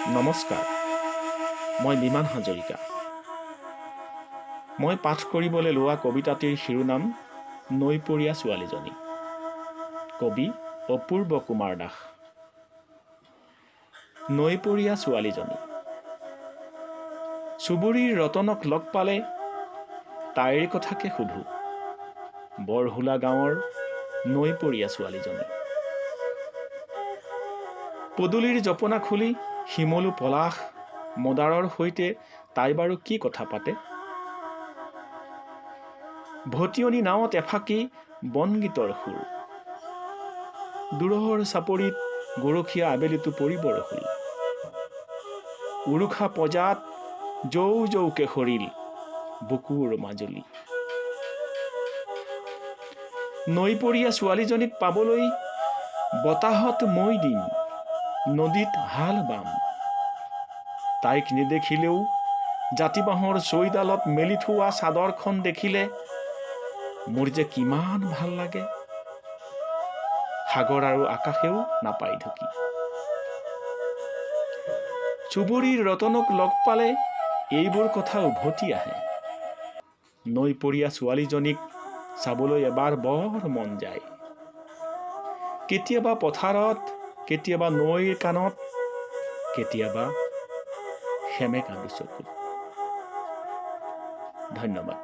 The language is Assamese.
নমস্কাৰ, মই বিমান হাজৰিকা। মই পাঠ কৰিবলৈ লোৱা কবিতাটিৰ শিৰোনাম নৈপৰীয়া ছোৱালীজনী। কবি অপূৰ্ব কুমাৰ দাস। নৈপৰীয়া ছোৱালীজনী। চুবুৰীৰ ৰতনক লগ পালে তাইৰ কথাকে সুধো। বৰহোলা গাঁৱৰ নৈপৰীয়া ছোৱালীজনী। পদূলিৰ জপনা খুলি শিমলু পলাশ মদাৰৰ সৈতে তাই বাৰু কি কথা পাতে? ভটিয়নি নাৱত এফাকি বনগীতৰ সুৰ। দূৰৰ চাপৰিত গৰখীয়া আবেলিটো পৰিবৰ হ'ল। উৰুষা পজাত জৌ জৌকে সৰিল বুকুৰ মাজুলী। নৈপৰীয়া ছোৱালীজনীক পাবলৈ বতাহত মই দিম, নদীত হাল বাম। তাইক নেদেখিলেও জাতি বাঁহৰ চৈডালত মেলি থোৱা চাদৰখন দেখিলে মোৰ যে কিমান ভাল লাগে। সাগৰ আৰু আকাশেও নাপাই ঢুকি। চুবুৰীৰ ৰতনক লগ পালে এইবোৰ কথা উভতি আহে। নৈপৰীয়া ছোৱালীজনীক চাবলৈ এবাৰ বৰ মন যায়। কেতিয়াবা পথাৰত, কেতিয়াবা নৈৰ কাণত, কেতিয়াবা সেমেকা দুচকুত। ধন্যবাদ।